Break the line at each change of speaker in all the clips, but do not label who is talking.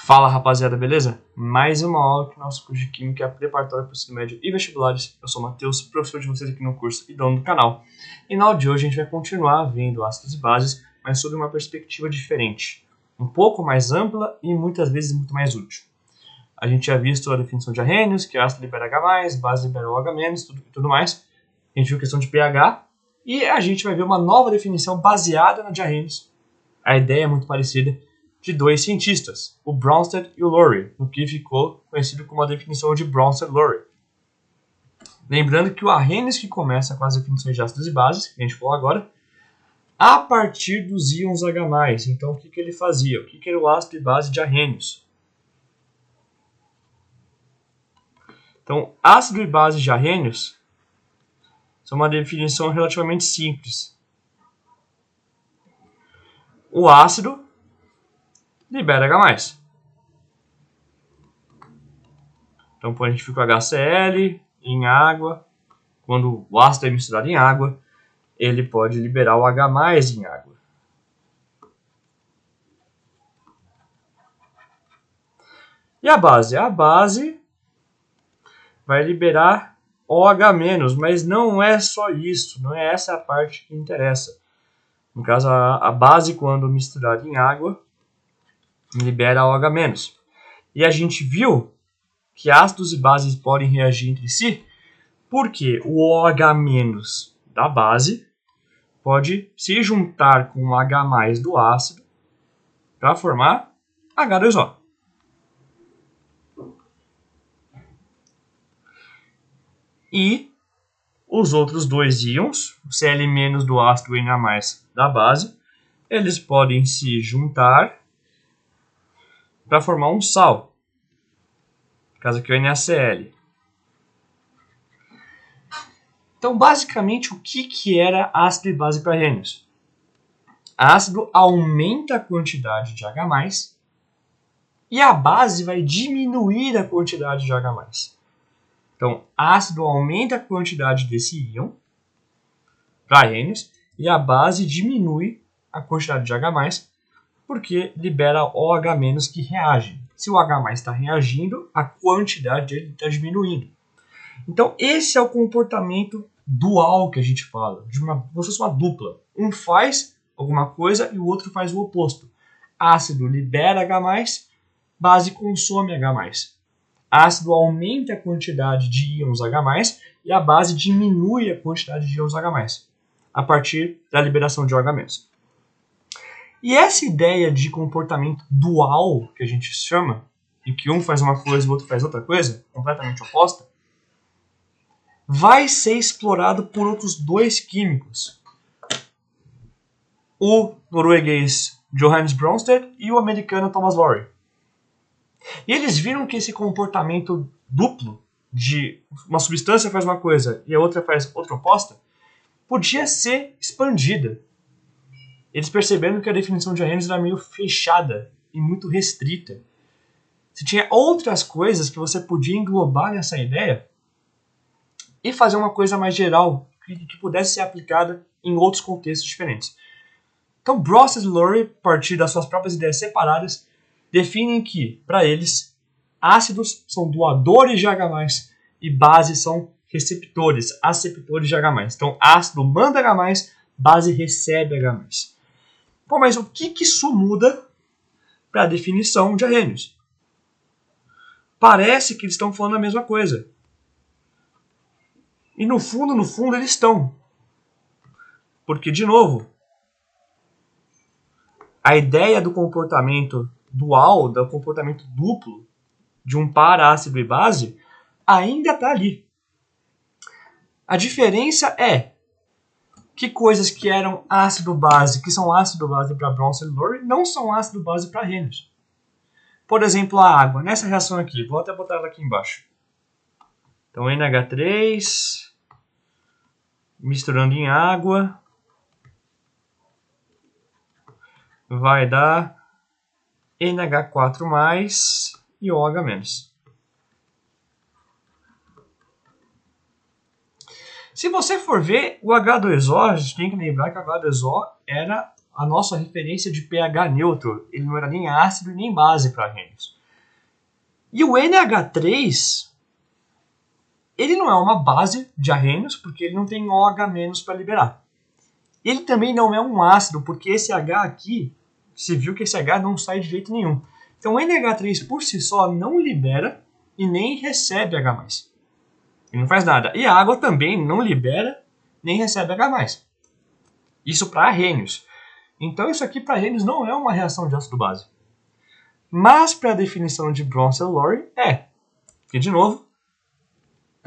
Fala rapaziada, beleza? Mais uma aula aqui no nosso curso de Química preparatória para o ensino médio e vestibulares. Eu sou o Matheus, professor de vocês aqui no curso e dono do canal. E na aula de hoje a gente vai continuar vendo ácidos e bases, mas sob uma perspectiva diferente. Um pouco mais ampla e muitas vezes muito mais útil. A gente já visto a definição de arrênios, que ácido libera H+, base libera OH-, tudo mais. A gente viu a questão de pH e a gente vai ver uma nova definição baseada na de arrênios. A ideia é muito parecida, de dois cientistas, o Bronsted e o Lowry, o que ficou conhecido como a definição de Bronsted-Lowry. Lembrando que o arrênios que começa com as definições de ácidos e bases, que a gente falou agora, a partir dos íons H+. Então, o que ele fazia? O que era o ácido e base de arrênios? Então, ácido e base de arrênios são uma definição relativamente simples. O ácido libera H+. Então, a gente fica com HCl em água. Quando o ácido é misturado em água, ele pode liberar o H+ em água. E a base? A base vai liberar OH-, mas não é só isso, não é essa a parte que interessa. No caso, a base, quando misturada em água, libera OH-. E a gente viu que ácidos e bases podem reagir entre si, porque o OH- da base pode se juntar com o H+ do ácido para formar H2O. E os outros dois íons, o Cl- do ácido e o NA+ da base, eles podem se juntar para formar um sal, no caso aqui o NaCl. Então, basicamente, o que era ácido e base para arrênios? Ácido aumenta a quantidade de H+, e a base vai diminuir a quantidade de H+. Então, ácido aumenta a quantidade desse íon para arrênios, e a base diminui a quantidade de H+, porque libera OH- que reage. Se o H+ está reagindo, a quantidade dele está diminuindo. Então, esse é o comportamento dual que a gente fala, de como se fosse uma dupla. Um faz alguma coisa e o outro faz o oposto. Ácido libera H+, base consome H+. Ácido aumenta a quantidade de íons H+, e a base diminui a quantidade de íons H+, a partir da liberação de OH-. E essa ideia de comportamento dual, que a gente chama, em que um faz uma coisa e o outro faz outra coisa, completamente oposta, vai ser explorado por outros dois químicos. O norueguês Johannes Bronsted e o americano Thomas Lowry. E eles viram que esse comportamento duplo, de uma substância faz uma coisa e a outra faz outra oposta, podia ser expandida. Eles perceberam que a definição de arrênios era meio fechada e muito restrita. Se tinha outras coisas que você podia englobar nessa ideia e fazer uma coisa mais geral, que pudesse ser aplicada em outros contextos diferentes. Então, Bronsted e Lowry, a partir das suas próprias ideias separadas, definem que, para eles, ácidos são doadores de H+, e bases são receptores, aceptores de H+. Então, ácido manda H+, base recebe H+. Pô, mas o que isso muda para a definição de arrênios? Parece que eles estão falando a mesma coisa. E no fundo, eles estão. Porque, de novo, a ideia do comportamento dual, do comportamento duplo de um par ácido e base, ainda está ali. A diferença é que coisas que eram ácido-base, que são ácido-base para Bronsted e Lowry, não são ácido-base para arrênios. Por exemplo, a água. Nessa reação aqui, vou até botar ela aqui embaixo. Então, NH3, misturando em água, vai dar NH4+, e OH-. Se você for ver o H2O, a gente tem que lembrar que o H2O era a nossa referência de pH neutro. Ele não era nem ácido nem base para arrênios. E o NH3, ele não é uma base de arrênios, porque ele não tem OH- para liberar. Ele também não é um ácido, porque esse H aqui, você viu que esse H não sai de jeito nenhum. Então o NH3 por si só não libera e nem recebe H+. Ele não faz nada. E a água também não libera nem recebe H+. Isso para arrênios. Então isso aqui para arrênios não é uma reação de ácido-base. Mas para a definição de Bronsted-Lowry é. Porque, de novo,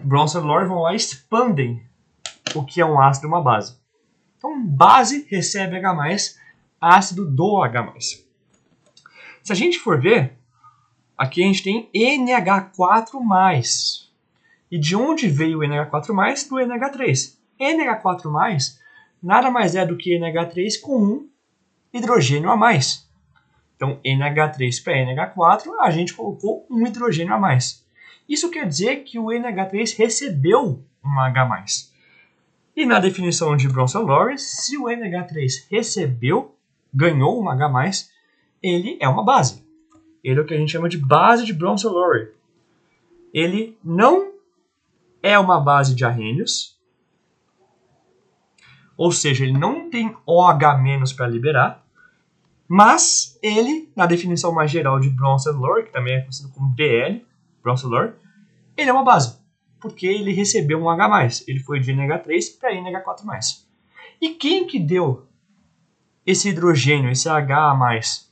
Bronsted-Lowry vão lá e expandem o que é um ácido e uma base. Então base recebe H+, ácido do H+. Se a gente for ver, aqui a gente tem NH4+. E de onde veio o NH4+? Do NH3. NH4+, nada mais é do que NH3 com um hidrogênio a mais. Então, NH3 para NH4, a gente colocou um hidrogênio a mais. Isso quer dizer que o NH3 recebeu um H+. E na definição de Bronsted-Lowry, se o NH3 ganhou um H+, ele é uma base. Ele é o que a gente chama de base de Bronsted-Lowry. Ele não é uma base de arrênios, ou seja, ele não tem OH- para liberar, mas ele, na definição mais geral de Bronsted-Lowry, que também é conhecido como BL, Bronsted-Lowry, ele é uma base, porque ele recebeu um H+, ele foi de NH3 para NH4+. E quem que deu esse hidrogênio, esse H+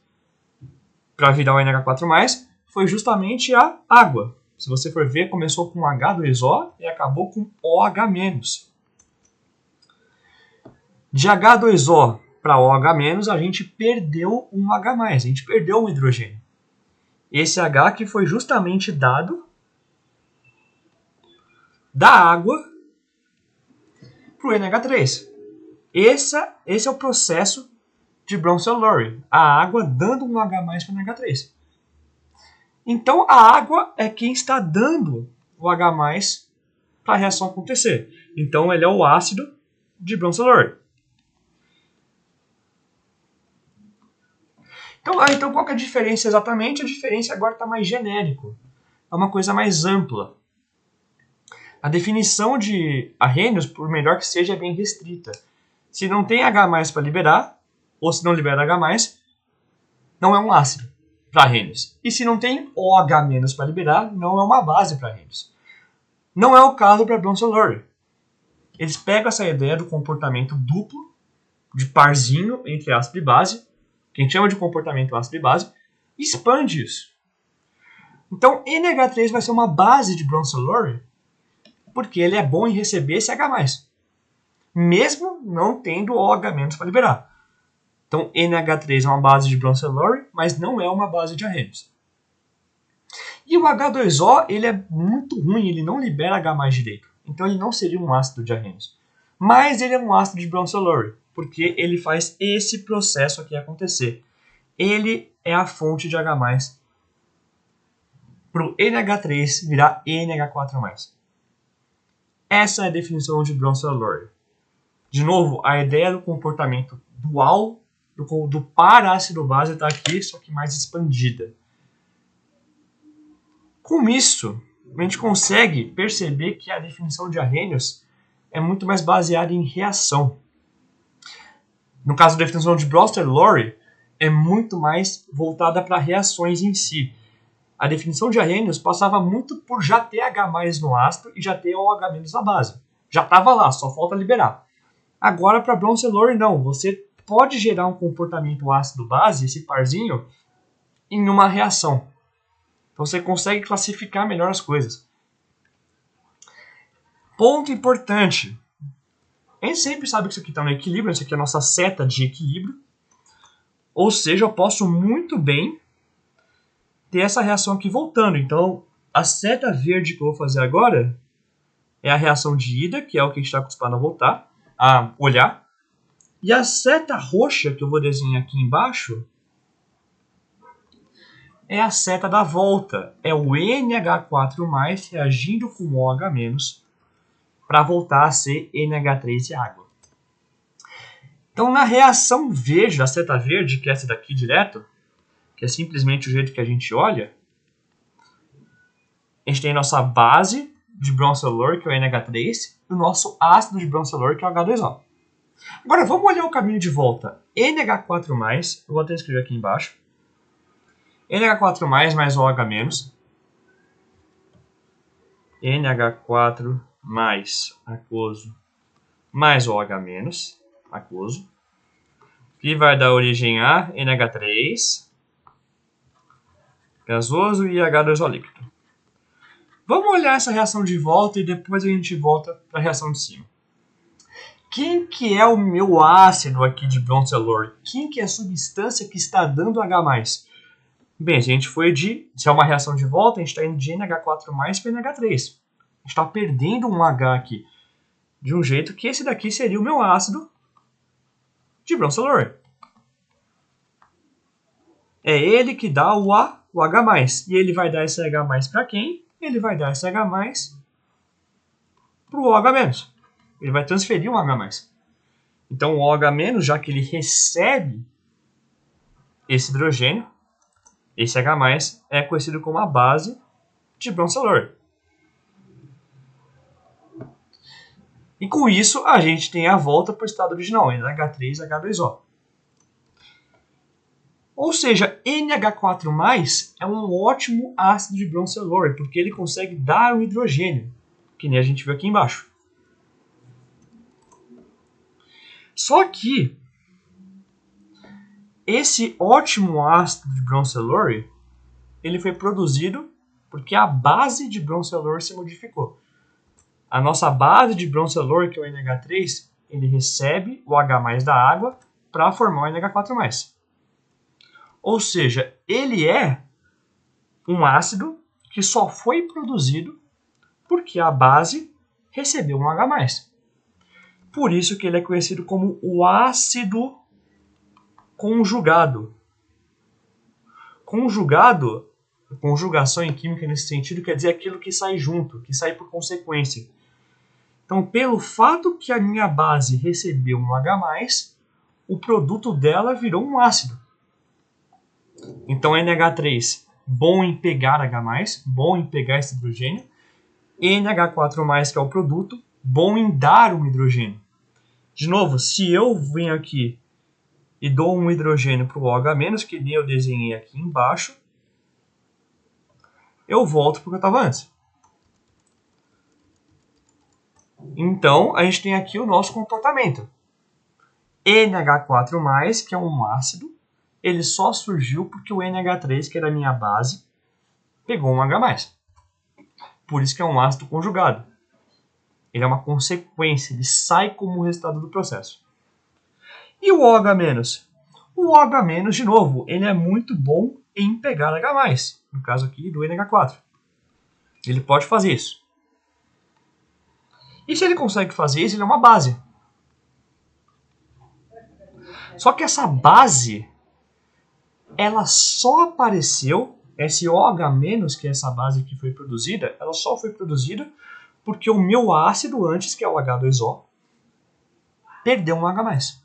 para virar o NH4+, foi justamente a água. Se você for ver, começou com H2O e acabou com OH-. De H2O para OH-, a gente perdeu um H+, a gente perdeu um hidrogênio. Esse H que foi justamente dado da água para o NH3. Esse é o processo de Bronsted-Lowry, a água dando um H+ para o NH3. Então a água é quem está dando o H+ para a reação acontecer. Então ele é o ácido de Bronsted-Lowry. Então qual que é a diferença exatamente? A diferença agora está mais genérico. É uma coisa mais ampla. A definição de arrênios, por melhor que seja, é bem restrita. Se não tem H+ para liberar, ou se não libera H+, não é um ácido para arrênios. E se não tem OH- para liberar, não é uma base para arrênios. Não é o caso para Bronsted-Lowry. Eles pegam essa ideia do comportamento duplo, de parzinho entre ácido e base, que a gente chama de comportamento ácido e base, e expande isso. Então, NH3 vai ser uma base de Bronsted-Lowry, porque ele é bom em receber esse H+, mesmo não tendo OH- para liberar. Então, NH3 é uma base de Bronsted-Lowry, mas não é uma base de arrênios. E o H2O, ele é muito ruim, ele não libera H+ direito. Então, ele não seria um ácido de arrênios. Mas ele é um ácido de Bronsted-Lowry, porque ele faz esse processo aqui acontecer. Ele é a fonte de H+ para o NH3 virar NH4+. Essa é a definição de Bronsted-Lowry. De novo, a ideia do comportamento dual do par ácido-base está aqui, só que mais expandida. Com isso, a gente consegue perceber que a definição de arrênios é muito mais baseada em reação. No caso da definição de Bronsted-Lowry, é muito mais voltada para reações em si. A definição de arrênios passava muito por já ter H+ no ácido e já ter OH- na base. Já estava lá, só falta liberar. Agora, para Bronsted-Lowry, não. Você pode gerar um comportamento ácido-base, esse parzinho, em uma reação. Então você consegue classificar melhor as coisas. Ponto importante. A gente sempre sabe que isso aqui está no equilíbrio, isso aqui é a nossa seta de equilíbrio. Ou seja, eu posso muito bem ter essa reação aqui voltando. Então, a seta verde que eu vou fazer agora é a reação de ida, que é o que a gente está acostumado a voltar, a olhar. E a seta roxa que eu vou desenhar aqui embaixo é a seta da volta. É o NH4+ reagindo com OH- para voltar a ser NH3 e água. Então, na reação verde, da seta verde, que é essa daqui direto, que é simplesmente o jeito que a gente olha, a gente tem a nossa base de broncelor, que é o NH3, e o nosso ácido de broncelor, que é o H2O. Agora, vamos olhar o caminho de volta. NH4+, eu vou até escrever aqui embaixo. NH4+, mais OH-, NH4 aquoso mais OH-, aquoso, que vai dar origem a NH3, gasoso, e H2O líquido. Vamos olhar essa reação de volta e depois a gente volta para a reação de cima. Quem que é o meu ácido aqui de broncelor? Quem que é a substância que está dando H+? Bem, se a gente foi se é uma reação de volta, a gente está indo de NH4+ para NH3. A gente está perdendo um H aqui. De um jeito que esse daqui seria o meu ácido de broncelor. É ele que dá o H+. E ele vai dar esse H+ para quem? Ele vai dar esse H+ para o OH-. Ele vai transferir um H+. Então o OH-, já que ele recebe esse hidrogênio, esse H+, é conhecido como a base de broncelor. E com isso, a gente tem a volta para o estado original, NH3H2O. Ou seja, NH4+, é um ótimo ácido de broncelor, porque ele consegue dar um hidrogênio, que nem a gente viu aqui embaixo. Só que esse ótimo ácido de broncelor, ele foi produzido porque a base de broncelor se modificou. A nossa base de broncelor, que é o NH3, ele recebe o H+ da água para formar o NH4+. Ou seja, ele é um ácido que só foi produzido porque a base recebeu um H+. Por isso que ele é conhecido como o ácido conjugado. Conjugação em química nesse sentido quer dizer aquilo que sai junto, que sai por consequência. Então, pelo fato que a minha base recebeu um H+, o produto dela virou um ácido. Então, NH3, bom em pegar H+, bom em pegar esse hidrogênio. NH4+, que é o produto, bom em dar um hidrogênio. De novo, se eu venho aqui e dou um hidrogênio para o OH-, que nem eu desenhei aqui embaixo, eu volto para o que eu estava antes. Então, a gente tem aqui o nosso comportamento. NH4+, que é um ácido, ele só surgiu porque o NH3, que era a minha base, pegou um H+. Por isso que é um ácido conjugado. Ele é uma consequência, ele sai como resultado do processo. E o OH-? O OH-, de novo, ele é muito bom em pegar H+, no caso aqui do NH4. Ele pode fazer isso. E se ele consegue fazer isso, ele é uma base. Só que essa base, ela só apareceu, esse OH-, que é essa base que foi produzida, ela só foi produzida porque o meu ácido antes, que é o H2O, perdeu um H+.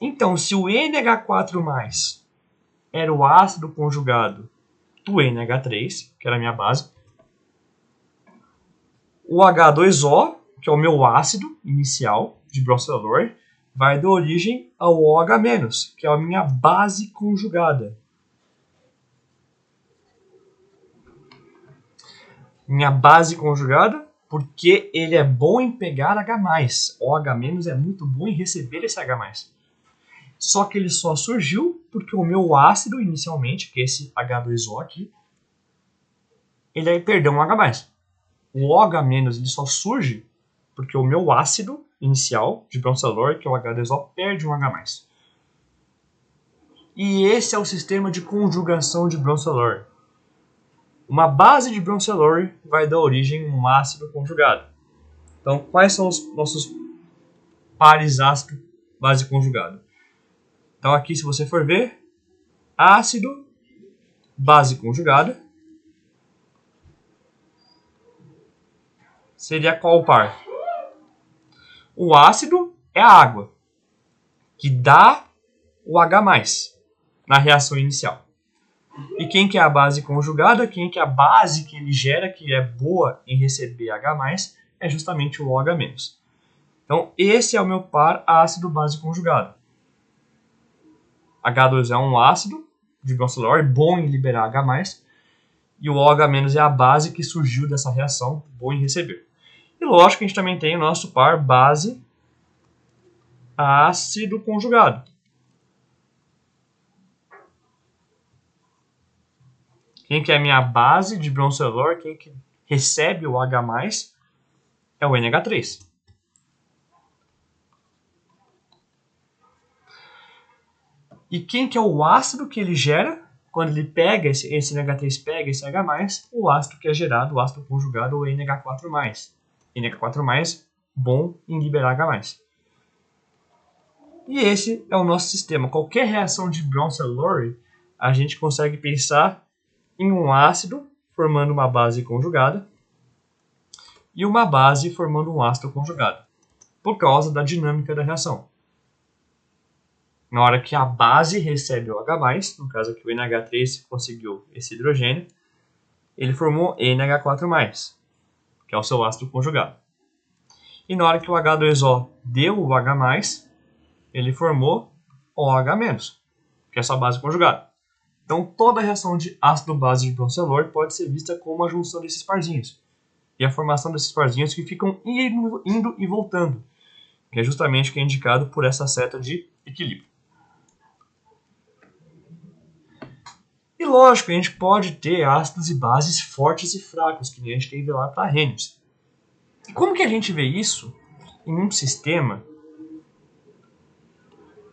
Então, se o NH4+, era o ácido conjugado do NH3, que era a minha base, o H2O, que é o meu ácido inicial de broncelor, vai dar origem ao OH-, que é a minha base conjugada. Minha base conjugada, porque ele é bom em pegar H+. OH- é muito bom em receber esse H+. Só que ele só surgiu porque o meu ácido inicialmente, que é esse H2O aqui, ele aí perdeu um H+. O OH- ele só surge porque o meu ácido inicial de broncelor, que é o H2O, perde um H+. E esse é o sistema de conjugação de broncelor. Uma base de broncelor vai dar origem a um ácido conjugado. Então, quais são os nossos pares ácido base conjugado? Então, aqui, se você for ver, ácido, base conjugada, seria qual par? O ácido é a água. que dá o H+, na reação inicial. E quem que é a base conjugada? Quem que é a base que ele gera, que é boa em receber H+, é justamente o OH-. Então, esse é o meu par ácido-base conjugado. H2 é um ácido de Broncelor, bom em liberar H+, e o OH- é a base que surgiu dessa reação, bom em receber. E lógico que a gente também tem o nosso par base ácido conjugado. Quem que é a minha base de Broncelor, quem que recebe o H+, é o NH3. E quem que é o ácido que ele gera? Quando ele pega, esse NH3 pega esse H+, o ácido que é gerado, o ácido conjugado, o NH4+. NH4+, bom em liberar H+. E esse é o nosso sistema. Qualquer reação de Broncelor, a gente consegue pensar em um ácido formando uma base conjugada e uma base formando um ácido conjugado, por causa da dinâmica da reação. Na hora que a base recebe o H+, no caso aqui o NH3 conseguiu esse hidrogênio, ele formou NH4+, que é o seu ácido conjugado. E na hora que o H2O deu o H+, ele formou OH-, que é a sua base conjugada. Então toda reação de ácido-base de Broncelor pode ser vista como a junção desses parzinhos. E a formação desses parzinhos que ficam indo e voltando, que é justamente o que é indicado por essa seta de equilíbrio. E lógico, a gente pode ter ácidos e bases fortes e fracos, que nem a gente teve lá para Arrhenius. E como que a gente vê isso em um sistema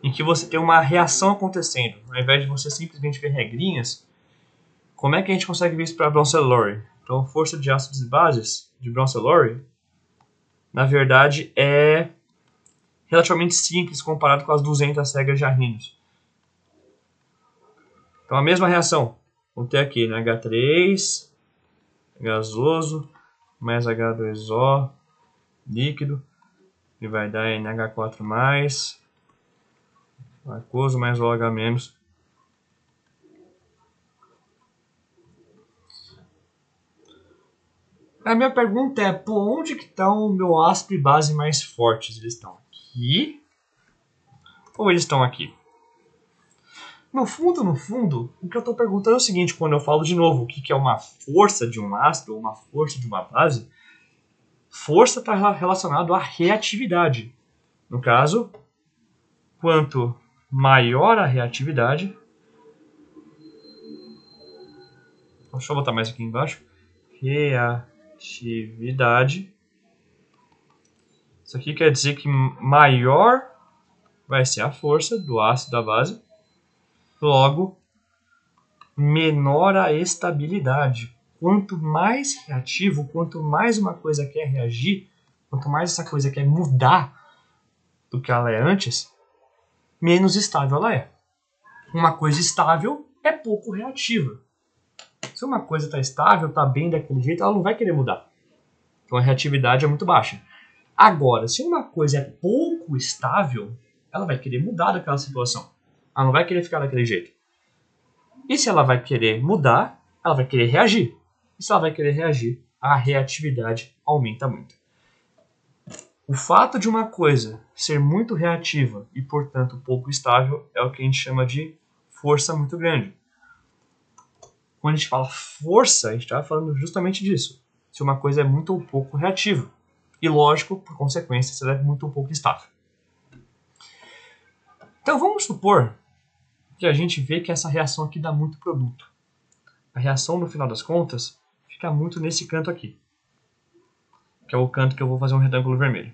em que você tem uma reação acontecendo, ao invés de você simplesmente ver regrinhas? Como é que a gente consegue ver isso para Broncelor? Então, força de ácidos e bases de Broncelor, na verdade, é relativamente simples comparado com as 200 regras de Arrhenius. Então, a mesma reação. Vou ter aqui, né? H3, gasoso, mais H2O, líquido, que vai dar NH4+, aquoso mais OH-. A minha pergunta é, por onde que estão o meu ácido e base mais fortes? Eles estão aqui ou eles estão aqui? No fundo, o que eu estou perguntando é o seguinte, quando eu falo de novo o que é uma força de um ácido ou uma força de uma base, força está relacionado à reatividade. No caso, quanto maior a reatividade, deixa eu botar mais aqui embaixo, reatividade, isso aqui quer dizer que maior vai ser a força do ácido da base, logo menor a estabilidade. Quanto mais reativo, quanto mais uma coisa quer reagir, quanto mais essa coisa quer mudar do que ela é antes, menos estável ela é. Uma coisa estável é pouco reativa. Se uma coisa está estável, está bem daquele jeito, ela não vai querer mudar. Então a reatividade é muito baixa. Agora, se uma coisa é pouco estável, ela vai querer mudar daquela situação. Ela não vai querer ficar daquele jeito. E se ela vai querer mudar, ela vai querer reagir. E se ela vai querer reagir, a reatividade aumenta muito. O fato de uma coisa ser muito reativa e, portanto, pouco estável é o que a gente chama de força muito grande. Quando a gente fala força, a gente está falando justamente disso. Se uma coisa é muito ou pouco reativa. E, lógico, por consequência, se ela é muito ou pouco estável. Então, vamos supor que a gente vê que essa reação aqui dá muito produto. A reação, no final das contas, fica muito nesse canto aqui, que é o canto que eu vou fazer um retângulo vermelho.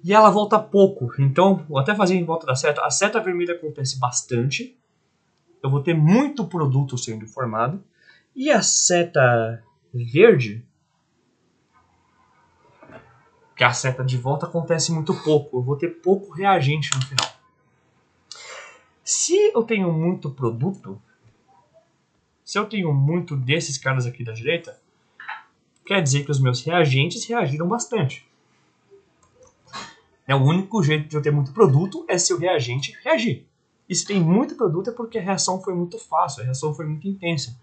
E ela volta pouco, então vou até fazer em volta da seta. A seta vermelha acontece bastante, eu vou ter muito produto sendo formado, e a seta verde, que é a seta de volta, acontece muito pouco, eu vou ter pouco reagente no final. Se eu tenho muito produto, se eu tenho muito desses caras aqui da direita, quer dizer que os meus reagentes reagiram bastante. O único jeito de eu ter muito produto é se o reagente reagir. E se tem muito produto é porque a reação foi muito fácil, a reação foi muito intensa.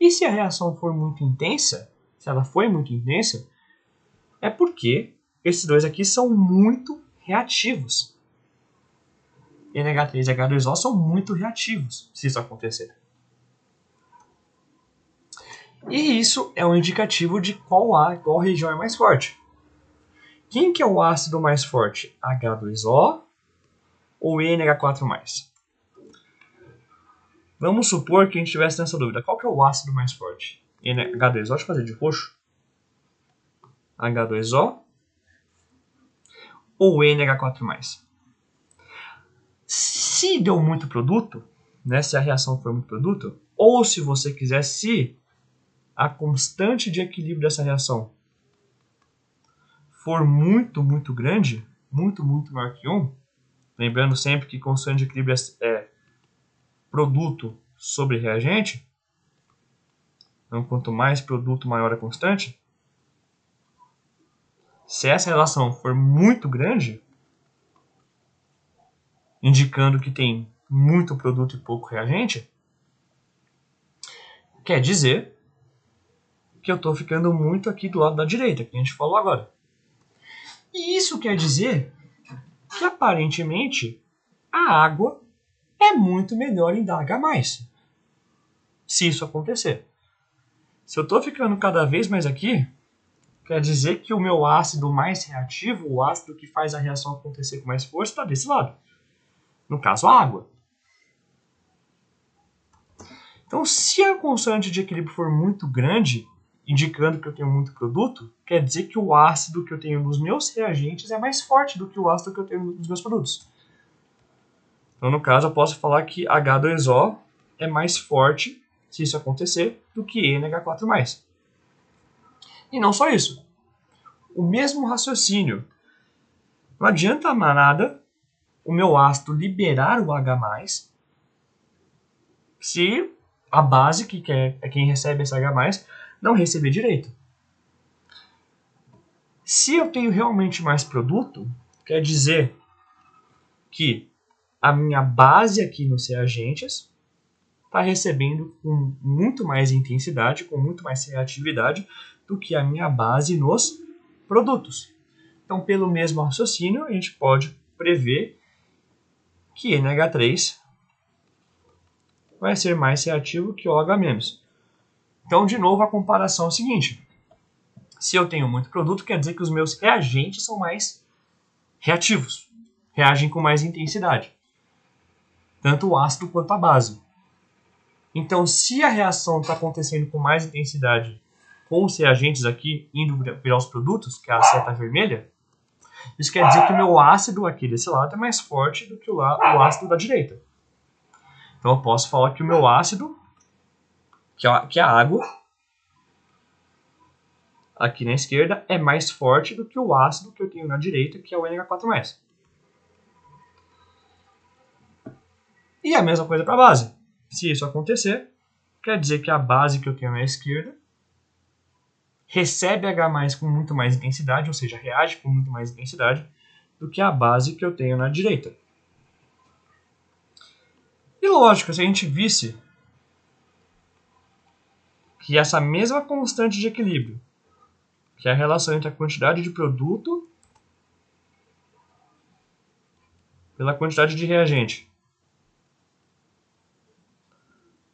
E se a reação for muito intensa, se ela foi muito intensa, é porque esses dois aqui são muito reativos. NH3 e H2O são muito reativos, se isso acontecer. E isso é um indicativo de qual região é mais forte. Quem que é o ácido mais forte? H2O ou NH4+? Vamos supor que a gente estivesse nessa dúvida. Qual que é o ácido mais forte? H2O, deixa eu fazer de roxo. H2O ou NH4+? Se deu muito produto, né, se a reação for muito produto, ou se você quiser, se a constante de equilíbrio dessa reação for muito, muito grande, muito, muito maior que 1, lembrando sempre que constante de equilíbrio é produto sobre reagente, então quanto mais produto, maior a constante. Se essa relação for muito grande, indicando que tem muito produto e pouco reagente, quer dizer que eu estou ficando muito aqui do lado da direita, que a gente falou agora. E isso quer dizer que aparentemente a água é muito melhor em dar H+, se isso acontecer. Se eu estou ficando cada vez mais aqui, quer dizer que o meu ácido mais reativo, o ácido que faz a reação acontecer com mais força, está desse lado. No caso, a água. Então, se a constante de equilíbrio for muito grande, indicando que eu tenho muito produto, quer dizer que o ácido que eu tenho nos meus reagentes é mais forte do que o ácido que eu tenho nos meus produtos. Então, no caso, eu posso falar que H2O é mais forte, se isso acontecer, do que NH4+. E não só isso. O mesmo raciocínio. Não adianta nada o meu ácido liberar o H+, se a base, que é quem recebe esse H+, não receber direito. Se eu tenho realmente mais produto, quer dizer que a minha base aqui nos reagentes está recebendo com muito mais intensidade, com muito mais reatividade do que a minha base nos produtos. Então, pelo mesmo raciocínio, a gente pode prever que NH3 vai ser mais reativo que OH-. Então, de novo, a comparação é a seguinte. Se eu tenho muito produto, quer dizer que os meus reagentes são mais reativos. Reagem com mais intensidade. Tanto o ácido quanto a base. Então, se a reação está acontecendo com mais intensidade com os reagentes aqui, indo virar os produtos, que é a seta vermelha, isso quer dizer que o meu ácido aqui desse lado é mais forte do que o ácido da direita. Então, eu posso falar que o meu ácido, que é a água, aqui na esquerda, é mais forte do que o ácido que eu tenho na direita, que é o NH4+. E a mesma coisa para a base. Se isso acontecer, quer dizer que a base que eu tenho na esquerda recebe H+ com muito mais intensidade, ou seja, reage com muito mais intensidade do que a base que eu tenho na direita. E lógico, se a gente visse que essa mesma constante de equilíbrio, que é a relação entre a quantidade de produto pela quantidade de reagente,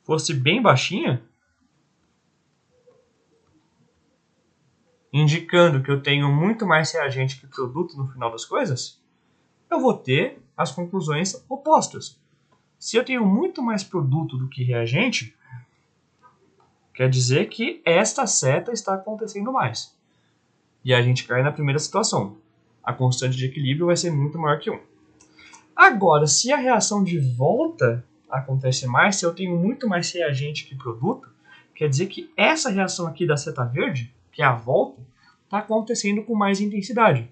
fosse bem baixinha, indicando que eu tenho muito mais reagente que produto no final das coisas, eu vou ter as conclusões opostas. Se eu tenho muito mais produto do que reagente, quer dizer que esta seta está acontecendo mais. E a gente cai na primeira situação. A constante de equilíbrio vai ser muito maior que 1. Agora, se a reação de volta acontece mais, se eu tenho muito mais reagente que produto, quer dizer que essa reação aqui da seta verde, que é a volta, está acontecendo com mais intensidade.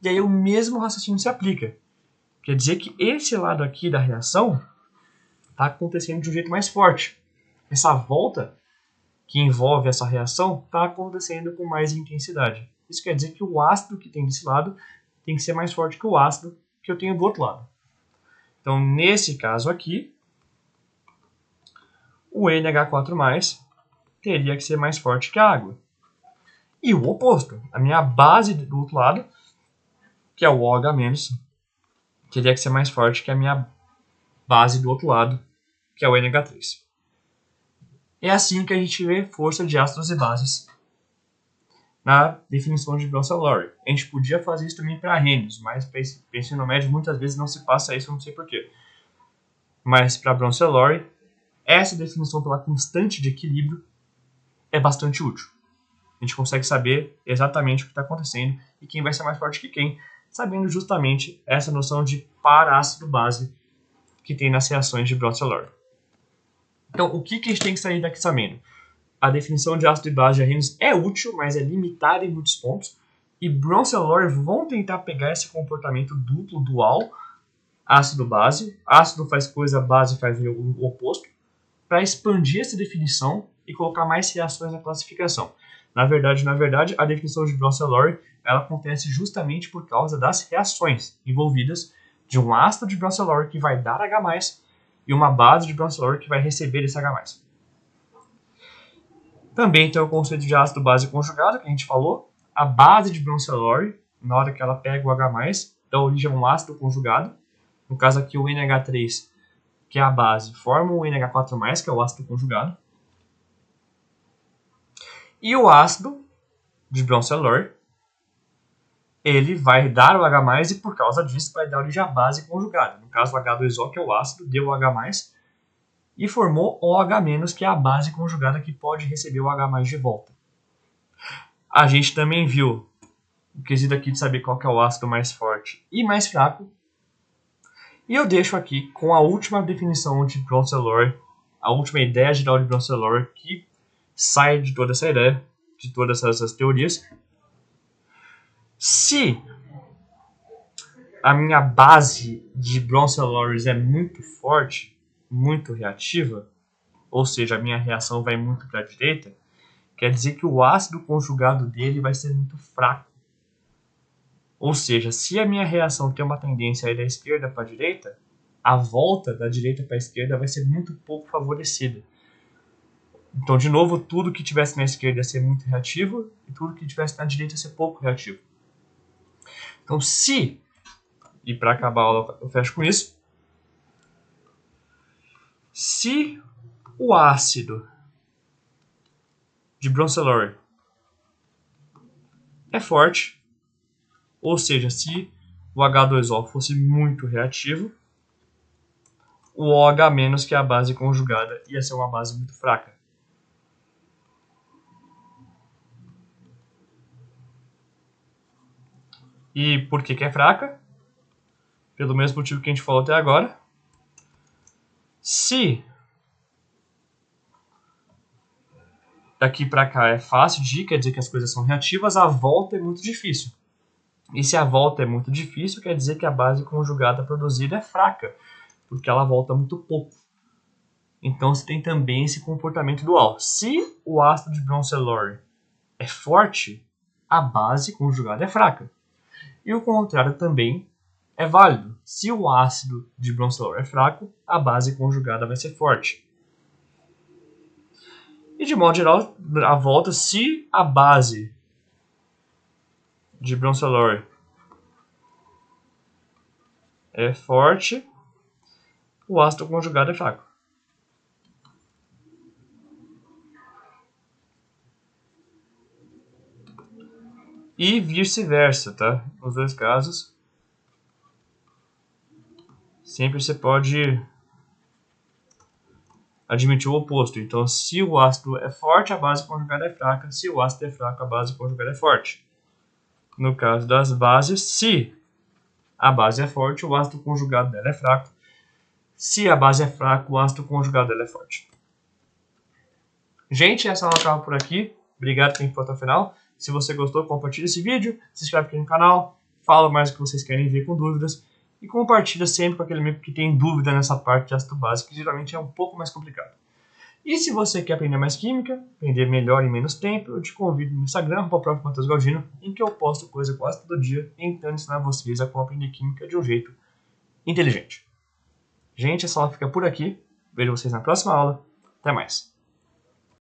E aí o mesmo raciocínio se aplica. Quer dizer que esse lado aqui da reação está acontecendo de um jeito mais forte. Essa volta que envolve essa reação está acontecendo com mais intensidade. Isso quer dizer que o ácido que tem desse lado tem que ser mais forte que o ácido que eu tenho do outro lado. Então, nesse caso aqui, o NH4+, teria que ser mais forte que a água. E o oposto, a minha base do outro lado, que é o OH-, teria que ser mais forte que a minha base do outro lado, que é o NH3. É assim que a gente vê força de ácidos e bases na definição de Bronsted-Lowry. A gente podia fazer isso também para Arrhenius, mas para ensino médio muitas vezes não se passa isso, eu não sei porquê. Mas para Bronsted-Lowry, essa definição pela constante de equilíbrio é bastante útil. A gente consegue saber exatamente o que está acontecendo e quem vai ser mais forte que quem, sabendo justamente essa noção de par ácido-base que tem nas reações de Bronsted-Lowry. Então, o que a gente tem que sair daqui sabendo? A definição de ácido e base de Arrhenius é útil, mas é limitada em muitos pontos. E Bronsted-Lowry vão tentar pegar esse comportamento duplo, dual, ácido-base. Ácido faz coisa, base faz o oposto, para expandir essa definição e colocar mais reações na classificação. Na verdade, a definição de Bronsted-Lowry ela acontece justamente por causa das reações envolvidas de um ácido de Bronsted-Lowry que vai dar H+, e uma base de Bronsted-Lowry que vai receber esse H+. Também tem o conceito de ácido-base conjugado, que a gente falou. A base de Bronsted-Lowry, na hora que ela pega o H+, dá origem a um ácido conjugado. No caso aqui, o NH3, que é a base, forma o NH4+, que é o ácido conjugado. E o ácido de Bronsted-Lowry, ele vai dar o H+, e por causa disso vai dar origem à base conjugada. No caso, o H2O, que é o ácido, deu o H+, e formou OH-, que é a base conjugada que pode receber o H+ de volta. A gente também viu o quesito aqui de saber qual que é o ácido mais forte e mais fraco. E eu deixo aqui com a última definição de Bronsted-Lowry, a última ideia geral de Bronsted-Lowry que sai de toda essa ideia, de todas essas teorias. Se a minha base de Bronsted-Lowry é muito forte, muito reativa, ou seja, a minha reação vai muito para a direita, quer dizer que o ácido conjugado dele vai ser muito fraco. Ou seja, se a minha reação tem uma tendência a ir da esquerda para a direita, a volta da direita para a esquerda vai ser muito pouco favorecida. Então, de novo, tudo que tivesse na esquerda ia ser muito reativo e tudo que tivesse na direita ia ser pouco reativo. Então, e para acabar a aula eu fecho com isso, se o ácido de Bronsted-Lowry é forte, ou seja, se o H2O fosse muito reativo, o OH-, que é a base conjugada, ia ser uma base muito fraca. E por que é fraca? Pelo mesmo motivo que a gente falou até agora. Se daqui para cá é fácil de ir, quer dizer que as coisas são reativas, a volta é muito difícil. E se a volta é muito difícil, quer dizer que a base conjugada produzida é fraca, porque ela volta muito pouco. Então você tem também esse comportamento dual. Se o ácido de Bronsted-Lowry é forte, a base conjugada é fraca. E o contrário também é válido. Se o ácido de Bronsted-Lowry é fraco, a base conjugada vai ser forte. E de modo geral, a volta, se a base de Bronsted-Lowry é forte, o ácido conjugado é fraco. E vice-versa, tá? Nos dois casos, sempre você pode admitir o oposto. Então, se o ácido é forte, a base conjugada é fraca. Se o ácido é fraco, a base conjugada é forte. No caso das bases, se a base é forte, o ácido conjugado dela é fraco. Se a base é fraca, o ácido conjugado dela é forte. Gente, essa aula acaba por aqui. Obrigado por quem ficou até o final. Se você gostou, compartilha esse vídeo, se inscreve aqui no canal, fala mais o que vocês querem ver com dúvidas e compartilha sempre com aquele amigo que tem dúvida nessa parte de ácido base, que geralmente é um pouco mais complicado. E se você quer aprender mais química, aprender melhor em menos tempo, eu te convido no Instagram, para o próprio Matheus Galdino, em que eu posto coisa quase todo dia, tentando ensinar vocês a como aprender química de um jeito inteligente. Gente, essa aula fica por aqui. Vejo vocês na próxima aula. Até mais.